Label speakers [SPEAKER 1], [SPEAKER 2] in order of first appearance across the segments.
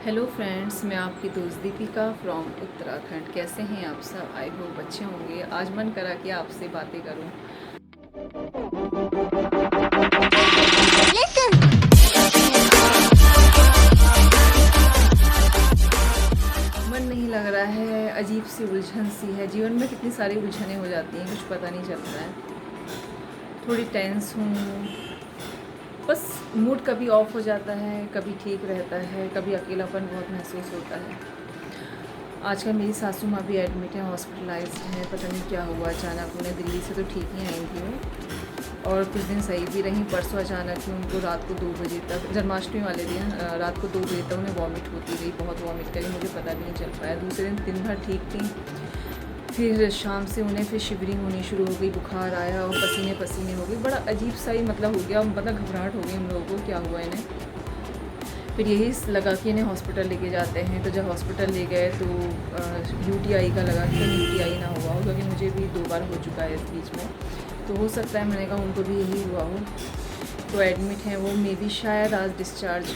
[SPEAKER 1] Hello friends, मैं आपकी दोस्त दीपिका फ्रॉम उत्तराखंड। कैसे हैं आप सब? आई होप अच्छे होंगे। आज मन करा कि आपसे बातें करूं। मन नहीं लग रहा है, अजीब सी उलझन सी है। जीवन में कितनी सारी उलझनें हो जाती हैं, कुछ पता नहीं चलता है। थोड़ी टेंस हूँ, बस मूड कभी ऑफ हो जाता है, कभी ठीक रहता है, कभी अकेलापन बहुत महसूस होता है। आजकल मेरी सासू माँ भी एडमिट है, हॉस्पिटलाइज्ड है। पता नहीं क्या हुआ अचानक उन्हें। दिल्ली से तो ठीक ही आई थी वो, और कुछ दिन सही भी रहीं। परसों अचानक ही उनको रात को 2 बजे तक, जन्माष्टमी वाले दिन रात को 2 बजे तक उन्हें वॉमिट होती रही। बहुत वॉमिट करी, मुझे पता भी नहीं चल पाया। दूसरे दिन भर ठीक थी, फिर शाम से उन्हें फिर शिवरिंग होनी शुरू हो गई, बुखार आया और पसीने पसीने हो गई। बड़ा अजीब सा ही मतलब हो गया, मतलब घबराहट हो गई हम लोगों को, क्या हुआ इन्हें। फिर यही लगा कि इन्हें हॉस्पिटल लेके जाते हैं। तो जब हॉस्पिटल ले गए तो यूटीआई का लगा कि यूटीआई ना हुआ हो, क्योंकि मुझे भी 2 बार हो चुका है इस बीच में। तो हो सकता है, मैंने कहा उनको भी यही हुआ हो। तो एडमिट हैं वो, मे बी शायद आज डिस्चार्ज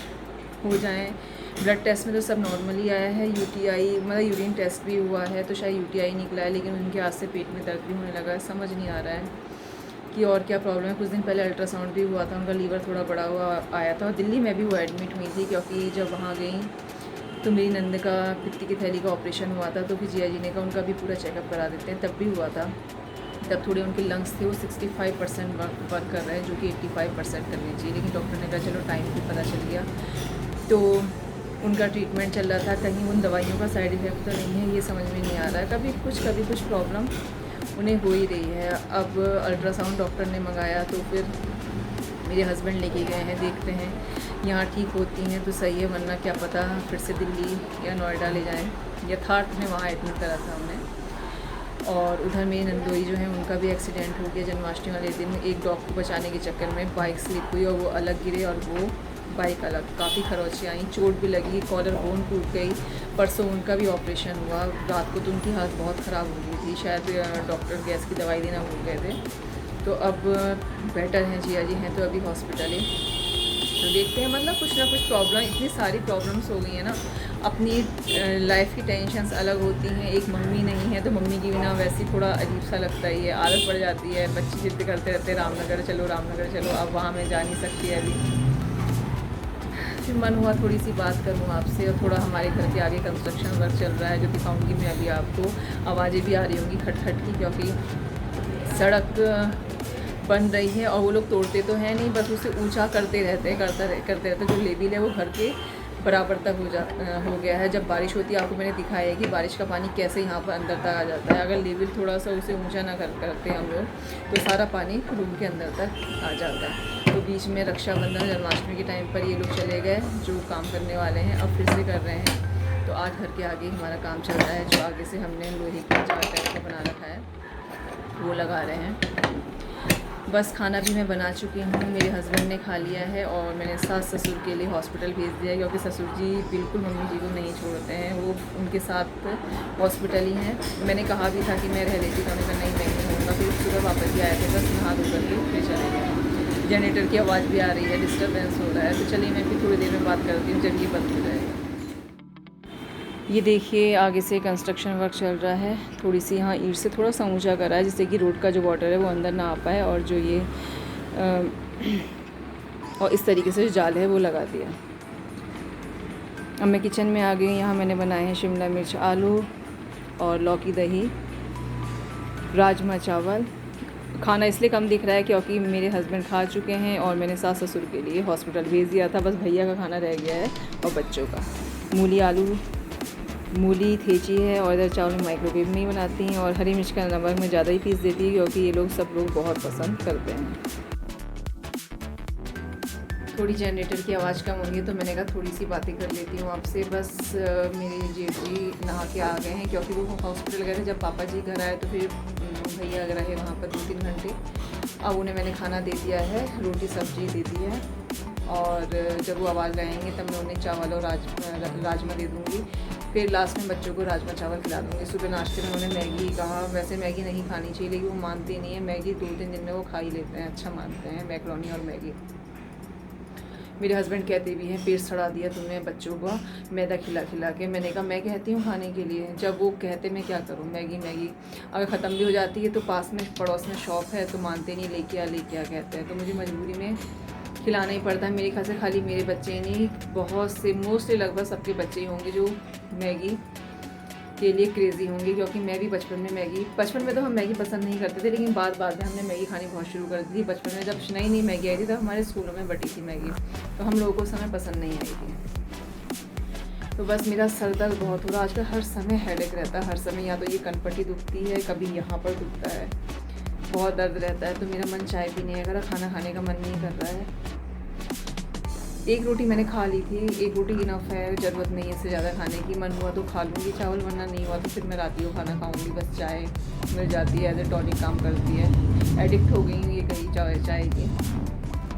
[SPEAKER 1] हो जाएं। ब्लड टेस्ट में तो सब नॉर्मली आया है। यूटीआई मतलब यूरिन टेस्ट भी हुआ है, तो शायद यूटीआई निकला है, लेकिन उनके आज से पेट में दर्द भी होने लगा है। समझ नहीं आ रहा है कि और क्या प्रॉब्लम है। कुछ दिन पहले अल्ट्रासाउंड भी हुआ था, उनका लीवर थोड़ा बड़ा हुआ आया था। और दिल्ली में भी वो एडमिट हुई थी, क्योंकि जब वहाँ गई तो मेरी नंद का पित्ती की थैली का ऑपरेशन हुआ था। तो फिर जिया जी ने कहा उनका भी पूरा चेकअप करा देते हैं, तब भी हुआ था। तब थोड़े उनके लंग्स थे वो 65% वर्क कर रहे हैं, जो कि 85% करने चाहिए। लेकिन डॉक्टर ने कहा चलो टाइम भी पता चल गया। तो उनका ट्रीटमेंट चल रहा था। कहीं उन दवाइयों का साइड इफ़ेक्ट तो नहीं है, ये समझ में नहीं आ रहा है। कभी कुछ प्रॉब्लम उन्हें हो ही रही है। अब अल्ट्रासाउंड डॉक्टर ने मंगाया, तो फिर मेरे हस्बैंड लेके गए हैं, देखते हैं यहाँ ठीक होती हैं तो सही है, वरना क्या पता फिर से दिल्ली या नोएडा ले जाएं। यथार्थ में वहाँ एडमिट करा था उन्हें। और उधर मेरी नंदोई जो है, उनका भी एक्सीडेंट हो गया जन्माष्टमी वाले दिन। एक डॉग को बचाने के चक्कर में बाइक स्लिप हुई और वो अलग गिरे, और वो बाइक अलग। काफ़ी खरोंची आई, चोट भी लगी, कॉलर बोन टूट गई। परसों उनका भी ऑपरेशन हुआ। रात को तो उनकी हालत बहुत ख़राब हो गई थी, शायद डॉक्टर गैस की दवाई देना भूल गए थे। तो अब बेटर हैं, जिया जी हैं तो अभी हॉस्पिटल ही। तो देखते हैं, मतलब कुछ ना कुछ प्रॉब्लम, इतनी सारी प्रॉब्लम्स हो गई हैं ना। अपनी लाइफ की टेंशन्स अलग होती हैं। एक मम्मी नहीं है तो मम्मी की बिना वैसे ही थोड़ा अजीब सा लगता ही है, आदत पड़ जाती है। बच्चे जिद करते रहते रामनगर चलो रामनगर चलो, अब वहाँ मैं जा नहीं सकती है अभी। फिर मन हुआ थोड़ी सी बात करूँ आपसे। और थोड़ा हमारे घर के आगे कंस्ट्रक्शन वर्क चल रहा है, जो दिखाऊंगी मैं अभी आपको। आवाज़ें भी आ रही होंगी खट की, क्योंकि सड़क बन रही है और वो लोग तोड़ते तो हैं नहीं, बस उसे ऊंचा करते रहते हैं। जो लेवल है वो घर के बराबर तक हो गया है। जब बारिश होती है, आपको मैंने दिखाया है कि बारिश का पानी कैसे यहाँ पर अंदर तक आ जाता है। अगर लेवल थोड़ा सा उसे ऊंचा ना करते हम लोग, तो सारा पानी रूम के अंदर तक आ जाता है। तो बीच में रक्षाबंधन जन्माष्टमी के टाइम पर ये लोग चले गए, जो काम करने वाले हैं, अब फिर से कर रहे हैं। तो आज घर के आगे हमारा काम चल रहा है, जो आगे से हमने लोहे का 4 टाइप का बना रखा है, वो लगा रहे हैं। बस खाना भी मैं बना चुकी हूँ, मेरे हस्बैंड ने खा लिया है। और मैंने सास ससुर के लिए हॉस्पिटल भेज दिया है, क्योंकि ससुर जी बिल्कुल मम्मी जी को नहीं छोड़ते हैं। वो उनके साथ हॉस्पिटल ही हैं। मैंने कहा भी था कि मैं रह लेती, तो उन्होंने कहा नहीं मैं नहीं रहूँगा। फिर सुबह वापस ही आए थे, बस नहा धो करके फिर चले गए। जनरेटर की आवाज़ भी आ रही है, डिस्टर्बेंस हो रहा है। तो चलिए मैं फिर थोड़ी देर में बात करती हूँ जब ये बंद हो जाएगा। ये देखिए आगे से कंस्ट्रक्शन वर्क चल रहा है। थोड़ी सी यहाँ ईंट से थोड़ा सा ऊंचा करा है, जिससे कि रोड का जो वाटर है वो अंदर ना आ पाए। और जो ये और इस तरीके से जो जाल है वो लगा दिया। अब मैं किचन में आ गई। यहाँ मैंने बनाए हैं शिमला मिर्च आलू और लौकी दही, राजमा चावल। खाना इसलिए कम दिख रहा है क्योंकि मेरे हस्बैंड खा चुके हैं और मैंने सास ससुर के लिए हॉस्पिटल भेज दिया था। बस भैया का खाना रह गया है और बच्चों का। मूली थेची है, और इधर चावल माइक्रोवेव में ही बनाती हैं। और हरी मिर्च का नमक में ज़्यादा ही पीस देती है, क्योंकि ये लोग सब लोग बहुत पसंद करते हैं। थोड़ी जनरेटर की आवाज़ कम होगी, तो मैंने कहा थोड़ी सी बातें कर लेती हूँ आपसे। बस मेरे जेठ जी नहा के आ गए हैं, क्योंकि वो हॉस्पिटल गए थे। जब पापा जी घर आए तो फिर भैया रहे वहाँ पर 2-3 घंटे। अब उन्हें मैंने खाना दे दिया है, रोटी सब्जी दे दी है। और जब वो आवाज़ आएंगे तब मैं उन्हें चावल और राजमा दे दूँगी। फिर लास्ट में बच्चों को राजमा चावल खिला दूँगी। सुबह नाश्ते में उन्होंने मैगी कहा, वैसे मैगी नहीं खानी चाहिए, लेकिन वो मानते नहीं है। मैगी 2-3 दिन में वो खा ही लेते हैं, अच्छा मानते हैं मैकरोनी और मैगी। मेरे हस्बैंड कहते भी हैं पेट सड़ा दिया तुमने बच्चों को मैदा खिला खिला के। मैंने कहा मैं कहती हूँ खाने के लिए, जब वो कहते मैं क्या करूँ, मैगी मैगी अगर ख़त्म भी हो जाती है तो पास में पड़ोस में शॉप है तो मानते नहीं, लेके आ कहते हैं, तो मुझे मजबूरी में खिलाना ही पड़ता है। मेरे ख्याल से खाली मेरे बच्चे नहीं, बहुत से मोस्टली लगभग सबके बच्चे ही होंगे जो मैगी के लिए क्रेज़ी होंगे, क्योंकि मैं भी बचपन में तो हम मैगी पसंद नहीं करते थे, लेकिन बाद में हमने मैगी खानी बहुत शुरू कर दी। बचपन में जब नई मैगी आई थी तब हमारे स्कूलों में बटी थी मैगी, तो हम लोगों को उस समय पसंद नहीं आई थी। तो बस मेरा सर दर्द बहुत हो रहा आजकल, हर समय हेडेक रहता है, हर समय या तो ये कनपट्टी दुखती है, कभी यहाँ पर दुखता है, बहुत दर्द रहता है। तो मेरा मन चाय भी नहीं है, खाना खाने का मन नहीं कर रहा है। एक रोटी मैंने खा ली थी, एक रोटी इनफ है, ज़रूरत नहीं है इससे ज़्यादा खाने की। मन हुआ तो खा लूँगी चावल, वरना नहीं हुआ तो फिर मैं रात को खाना खाऊँगी। बस चाय मिल जाती है, एज ए टॉनिक काम करती है। एडिक्ट हो गई हूँ ये कहीं चाय की।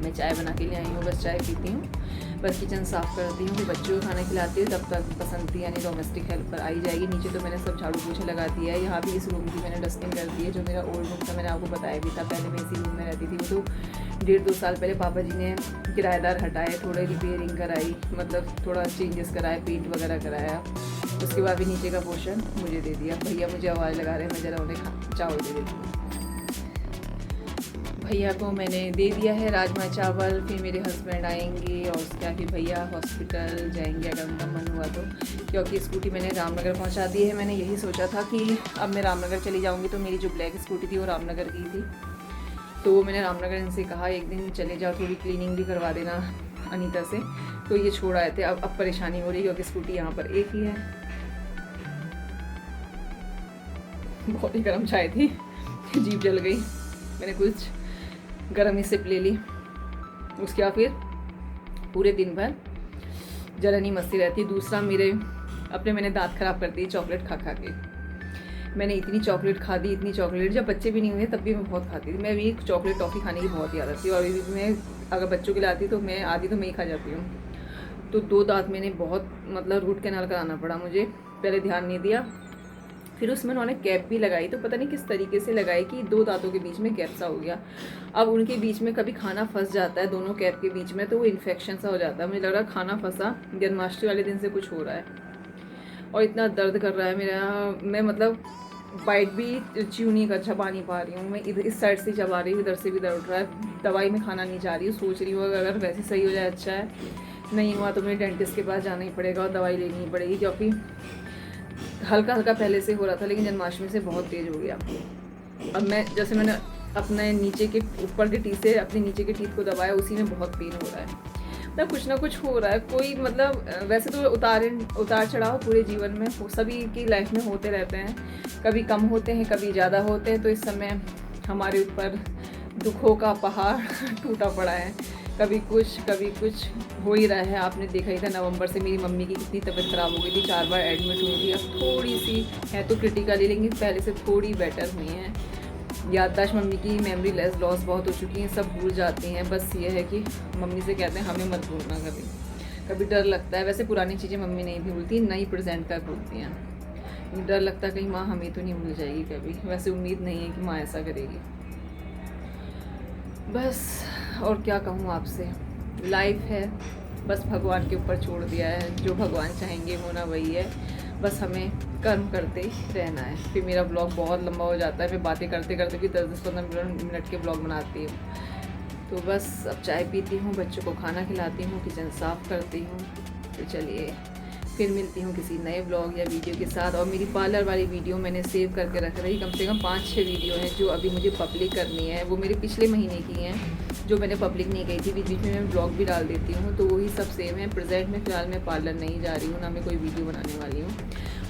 [SPEAKER 1] मैं चाय बना के ले आई हूँ, बस चाय पीती हूँ, बस किचन साफ़ करती हूँ, बच्चों को खाना खिलाती हूँ, तब तक पसंद थी यानी डोमेस्टिक हेल्पर आई जाएगी। नीचे तो मैंने सब झाड़ू पोछा लगा दिया है, यहाँ भी इस रूम की मैंने डस्टिंग कर दी है। जो मेरा ओल्ड रूम था मैंने आपको बताया भी था, पहले मैं इसी रूम में रहती थी। वो तो 1.5-2 साल पहले पापा जी ने किराएदार हटाए, थोड़े रिपेयरिंग कराई, मतलब थोड़ा चेंजेस कराए, पेंट वगैरह कराया। उसके बाद भी नीचे का पोर्शन मुझे दे दिया। भैया मुझे आवाज़ लगा रहे हैं, मैं ज़रा उन्हें चावल दे देती हूँ। भैया को मैंने दे दिया है राजमा चावल, फिर मेरे हस्बैंड आएंगे और क्या, फिर भैया हॉस्पिटल जाएंगे अगर उनका मन हुआ तो, क्योंकि स्कूटी मैंने रामनगर पहुंचा दी है। मैंने यही सोचा था कि अब मैं रामनगर चली जाऊंगी, तो मेरी जो ब्लैक स्कूटी थी वो रामनगर की थी, तो मैंने रामनगर इनसे कहा एक दिन चले जाओ, थोड़ी क्लीनिंग भी करवा देना अनीता से। तो ये छोड़ आए थे। अब परेशानी हो रही है क्योंकि स्कूटी यहाँ पर एक ही है। बहुत ही गर्म चाय थी, जीभ जल गई। मैंने कुछ गर्म ही सिप ले ली, उसके बाद फिर पूरे दिन भर जलन ही मस्ती रहती। दूसरा मैंने दांत ख़राब कर दिए चॉकलेट खा के। मैंने इतनी चॉकलेट खा दी, इतनी चॉकलेट, जब बच्चे भी नहीं हुए तब भी मैं बहुत खाती थी। मैं भी चॉकलेट टॉफ़ी खाने की बहुत याद आती है, और अभी भी मैं अगर बच्चों के लिए आती तो मैं आधी तो मैं ही खा जाती हूँ। तो 2 दांत मैंने बहुत मतलब रूट कैनाल कराना पड़ा मुझे, पहले ध्यान नहीं दिया। फिर उसमें उन्होंने कैप भी लगाई, तो पता नहीं किस तरीके से लगाई कि 2 दांतों के बीच में गैप सा हो गया। अब उनके बीच में कभी खाना फंस जाता है दोनों कैप के बीच में, तो वो इन्फेक्शन सा हो जाता है। मुझे लग रहा है खाना फंसा जन्माष्टमी वाले दिन से कुछ हो रहा है, और इतना दर्द कर रहा है मेरा। मैं मतलब बाइट भी च्यू नहीं कर चबा नहीं पा रही हूँ। मैं इधर इस साइड से चबा रही हूँ, इधर से भी दर्द उठ रहा है। दवाई में खाना नहीं जा रही हूँ, सोच रही हूँ अगर वैसे सही हो जाए अच्छा है, नहीं हुआ तो मुझे डेंटिस्ट के पास जाना ही पड़ेगा और दवाई लेनी ही पड़ेगी, क्योंकि हल्का हल्का पहले से हो रहा था लेकिन जन्माष्टमी से बहुत तेज़ हो गया। अब मैंने अपने नीचे के ऊपर के टीथ से अपने नीचे के टीथ को दबाया, उसी में बहुत पेन हो रहा है। मतलब कुछ ना कुछ हो रहा है, कोई मतलब वैसे तो उतार चढ़ाव पूरे जीवन में सभी की लाइफ में होते रहते हैं, कभी कम होते हैं कभी ज़्यादा होते हैं। तो इस समय हमारे ऊपर दुखों का पहाड़ टूटा पड़ा है, कभी कुछ हो ही रहा है। आपने देखा ही था नवंबर से मेरी मम्मी की कितनी तबीयत ख़राब हो गई थी, 4 बार एडमिट हुई थी। अब थोड़ी सी है तो क्रिटिकली, लेकिन पहले से थोड़ी बेटर हुई हैं। याददाश्त मम्मी की मेमोरी लॉस बहुत हो चुकी है, सब भूल जाती हैं। बस ये है कि मम्मी से कहते हैं हमें मत भूलना, कभी डर लगता है। वैसे पुरानी चीज़ें मम्मी नहीं भूलती, नई प्रेजेंट का भूलती हैं। डर लगता है कहीं माँ हमें तो नहीं भूल जाएगी कभी, वैसे उम्मीद नहीं है कि माँ ऐसा करेगी। बस और क्या कहूँ आपसे, लाइफ है, बस भगवान के ऊपर छोड़ दिया है। जो भगवान चाहेंगे होना वही है, बस हमें कर्म करते रहना है। फिर मेरा ब्लॉग बहुत लंबा हो जाता है, मैं बातें करते करते भी 10-15 मिनट के ब्लॉग बनाती हूँ। तो बस अब चाय पीती हूँ, बच्चों को खाना खिलाती हूँ, किचन साफ़ करती हूँ। तो चलिए फिर मिलती हूँ किसी नए ब्लॉग या वीडियो के साथ। और मेरी पार्लर वाली वीडियो मैंने सेव करके रख रही, कम से कम 5-6 वीडियो हैं जो अभी मुझे पब्लिक करनी है। वो मेरे पिछले महीने की हैं जो मैंने पब्लिक नहीं की थी, बीच बीच में मैं ब्लॉग भी डाल देती हूँ, तो वही सब सेव हैं। प्रेजेंट में फ़िलहाल मैं पार्लर नहीं जा रही हूँ, ना मैं कोई वीडियो बनाने वाली हूँ।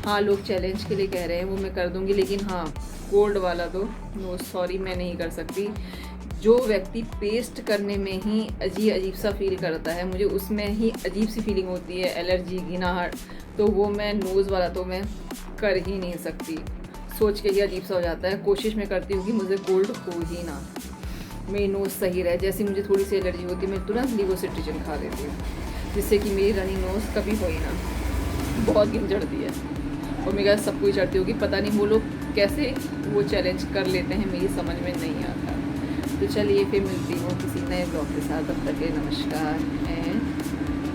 [SPEAKER 1] हाँ, लोग चैलेंज के लिए कह रहे हैं, वो मैं कर दूँगी, लेकिन हाँ कोल्ड वाला तो नो सॉरी, मैं नहीं कर सकती। जो व्यक्ति पेस्ट करने में ही अजीब सा फील करता है, मुझे उसमें ही अजीब सी फीलिंग होती है, एलर्जी, घिनाहट, तो वो मैं नोज़ वाला तो मैं कर ही नहीं सकती। सोच के ही अजीब सा हो जाता है। कोशिश मैं करती हूँ कि मुझे कोल्ड हो ही ना, मेरी नोज़ सही रहे। जैसे मुझे थोड़ी सी एलर्जी होती है मैं तुरंत लिवोसिट्रिजिन खा देती हूँ, जिससे कि मेरी रनिंग नोज़ कभी हो ही ना। बहुत गिन चढ़ती है, और मेरा सब कुछ चढ़ती होगी, पता नहीं वो लोग कैसे वो चैलेंज कर लेते हैं, मेरी समझ में नहीं आता। तो चलिए फिर मिलती हूँ किसी नए ब्लॉग के साथ, तब तक के नमस्कार एंड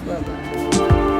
[SPEAKER 1] बाय बाय।